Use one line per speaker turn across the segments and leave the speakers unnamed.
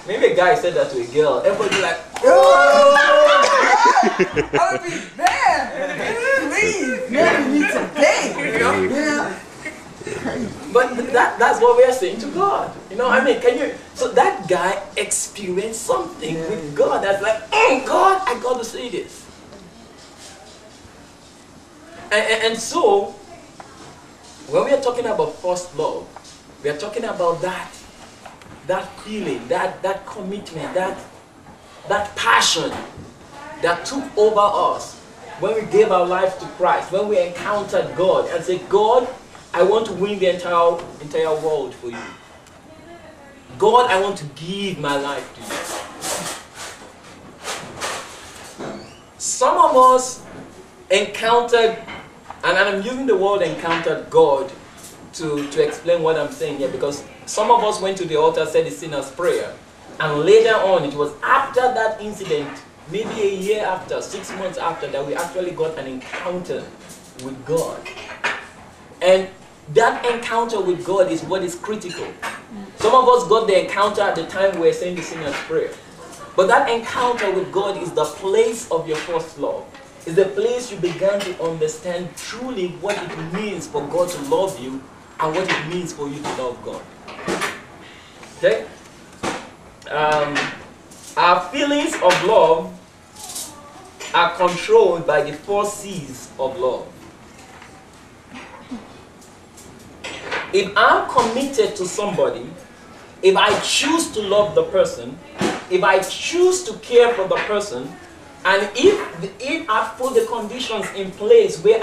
maybe a guy said that to a girl. Everybody be like, oh!
I would be there. Please, marry me today. Yeah.
But that's what we are saying to God. You know, I mean, so that guy experienced something with God that's like, oh God, I got to say this. And so, when we are talking about first love, we are talking about that feeling, that commitment, that passion that took over us when we gave our life to Christ, when we encountered God and said, God, I want to win the entire world for you. God, I want to give my life to you. Some of us encountered, and I'm using the word encountered God to explain what I'm saying here, because some of us went to the altar, said the sinner's prayer, and later on, it was after that incident, maybe a year after, 6 months after, that we actually got an encounter with God. And that encounter with God is what is critical. Some of us got the encounter at the time we were saying the sinner's prayer. But that encounter with God is the place of your first love. It's the place you began to understand truly what it means for God to love you and what it means for you to love God. Okay? Our feelings of love are controlled by the 4 C's of love. If I'm committed to somebody, if I choose to love the person, if I choose to care for the person, and if I put the conditions in place where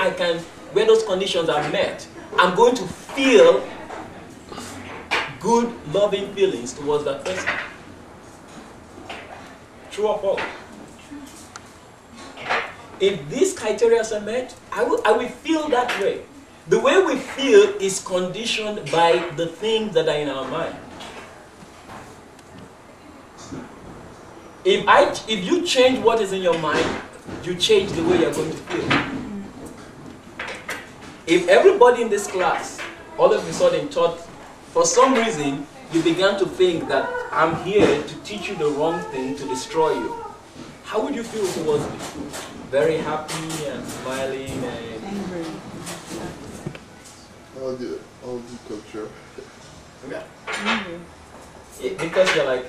those conditions are met, I'm going to feel good, loving feelings towards that person. True or false? If these criteria are met, I will feel that way. The way we feel is conditioned by the things that are in our mind. If you change what is in your mind, you change the way you're going to feel. If everybody in this class all of a sudden thought, for some reason, you began to think that I'm here to teach you the wrong thing, to destroy you, how would you feel towards me? Very happy and smiling and
Angry.
I'll do culture.
okay. Because you're like,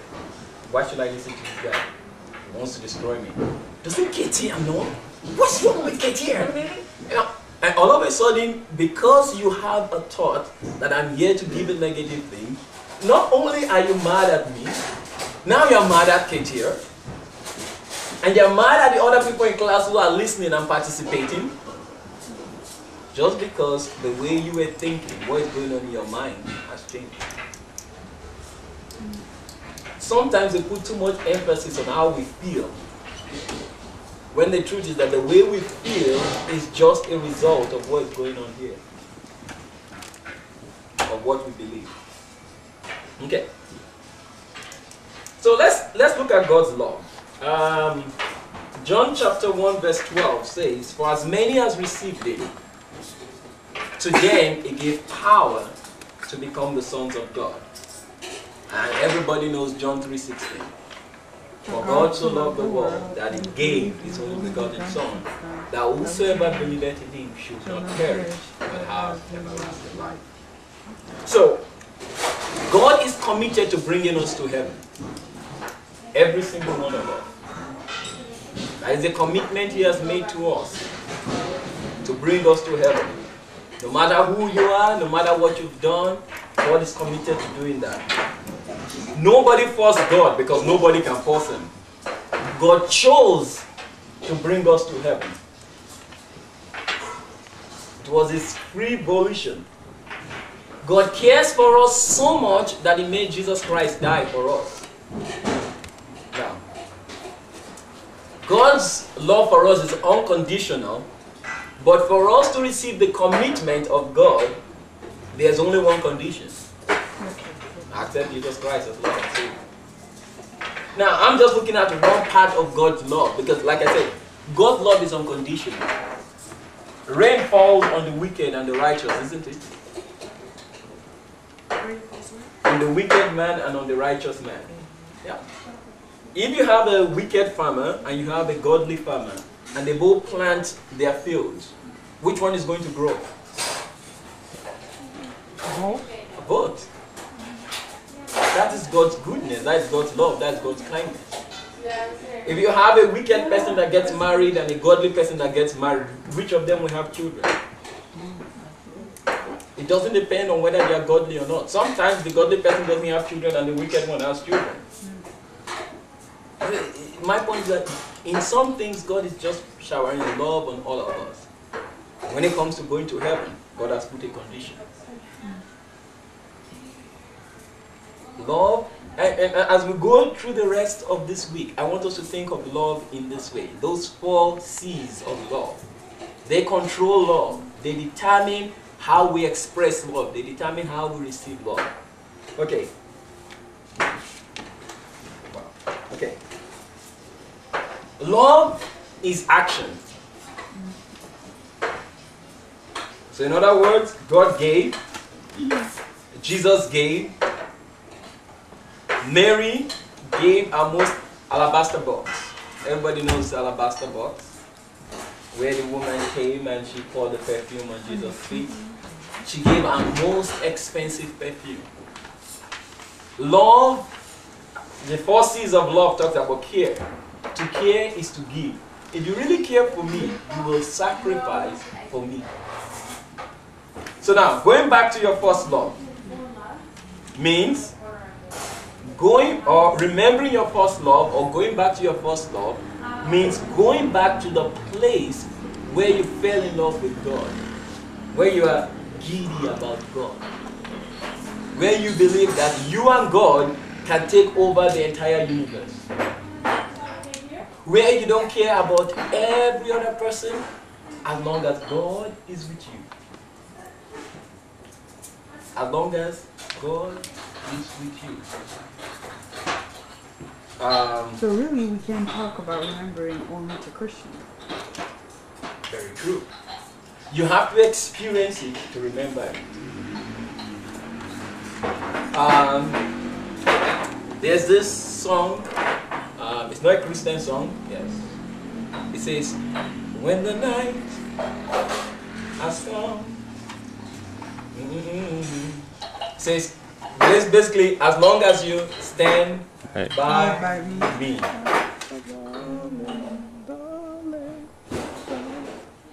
why should I listen to this guy? He wants to destroy me. Doesn't KTR know? What's wrong with KTR? You know, and all of a sudden, because you have a thought that I'm here to give a negative thing, not only are you mad at me, now you're mad at KTR, and you're mad at the other people in class who are listening and participating, just because the way you were thinking, what is going on in your mind has changed. Sometimes we put too much emphasis on how we feel, when the truth is that the way we feel is just a result of what is going on here, of what we believe. Okay. So let's look at God's law. John chapter 1 verse 12 says, "For as many as received it, to them he gave power to become the sons of God." And everybody knows John 3:16. "For God so loved the world that he gave his only begotten Son, that whosoever believeth in him should not perish, but have everlasting life." So, God is committed to bringing us to heaven. Every single one of us. That is a commitment he has made to us, to bring us to heaven. No matter who you are, no matter what you've done, God is committed to doing that. Nobody forced God, because nobody can force him. God chose to bring us to heaven. It was his free volition. God cares for us so much that he made Jesus Christ die for us. Now, God's love for us is unconditional, but for us to receive the commitment of God, there's only one condition. Accept Jesus Christ as Lord and Savior. Now, I'm just looking at one part of God's love, because like I said, God's love is unconditional. Rain falls on the wicked and the righteous, isn't it? On the wicked man and on the righteous man. Yeah. If you have a wicked farmer and you have a godly farmer, and they both plant their fields, which one is going to grow? Both. That is God's goodness, that is God's love, that is God's kindness. If you have a wicked person that gets married and a godly person that gets married, which of them will have children? It doesn't depend on whether they are godly or not. Sometimes the godly person doesn't have children and the wicked one has children. My point is that in some things God is just showering love on all of us. When it comes to going to heaven, God has put a condition. Love, and as we go through the rest of this week, I want us to think of love in this way. Those 4 C's of love. They control love. They determine how we express love. They determine how we receive love. Okay. Okay. Love is action. So in other words, God gave, Jesus gave, Mary gave her most alabaster box. Everybody knows the alabaster box, where the woman came and she poured the perfume on Jesus' feet. She gave her most expensive perfume. Love, the 4 C's of love talks about care. To care is to give. If you really care for me, you will sacrifice for me. So now, going back to your first love means going or remembering your first love or going back to your first love means going back to the place where you fell in love with God, where you are giddy about God, where you believe that you and God can take over the entire universe, where you don't care about every other person as long as God is with you. As long as God is with you.
So really, we can't talk about remembering only to Christians.
Very true. You have to experience it to remember it. There's this song. It's not a Christian song. Yes. It says, "When the night has come." It says, basically, as long as you stand by me.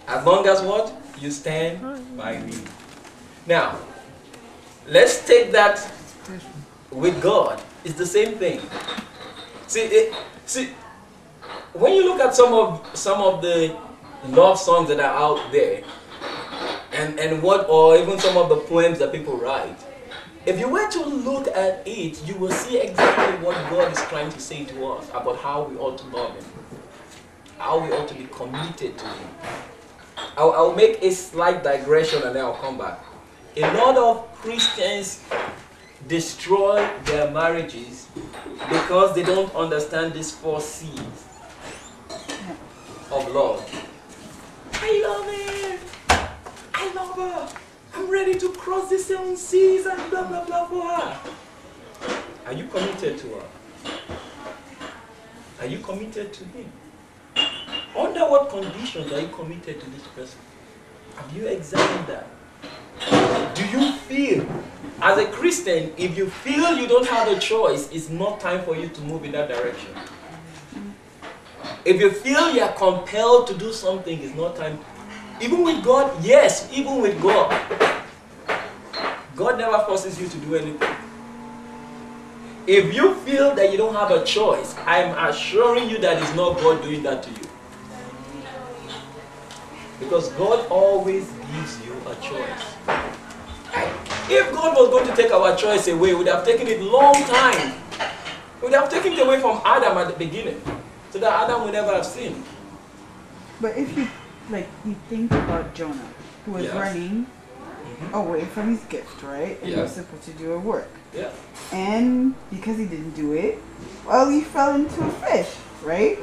As long as what? You stand by me. Now, let's take that with God. It's the same thing. See, when you look at some of the love songs that are out there, or even some of the poems that people write, if you were to look at it, you will see exactly what God is trying to say to us about how we ought to love Him, how we ought to be committed to Him. I'll make a slight digression and then I'll come back. A lot of Christians destroy their marriages because they don't understand these 4 C's of love. I love him. I love her. I'm ready to cross the 7 seas and blah blah blah for her. Are you committed to her? Are you committed to him? Under what conditions are you committed to this person? Have you examined that? Do you feel, as a Christian, if you feel you don't have a choice, it's not time for you to move in that direction. If you feel you are compelled to do something, it's not time. Even with God, yes, even with God. God never forces you to do anything. If you feel that you don't have a choice, I'm assuring you that it's not God doing that to you. Because God always gives you a choice. If God was going to take our choice away, we would have taken it long time. We would have taken it away from Adam at the beginning, so that Adam would never have sinned.
But if you think about Jonah, who was running away from his gift, right? And he was supposed to do a work.
Yeah.
And because he didn't do it, well, he fell into a fish, right?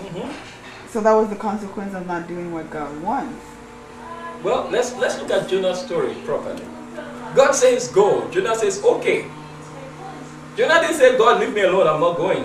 So that was the consequence of not doing what God wants.
Well, let's look at Jonah's story properly. God says go. Jonah says okay. Jonah didn't say, God, leave me alone, I'm not going.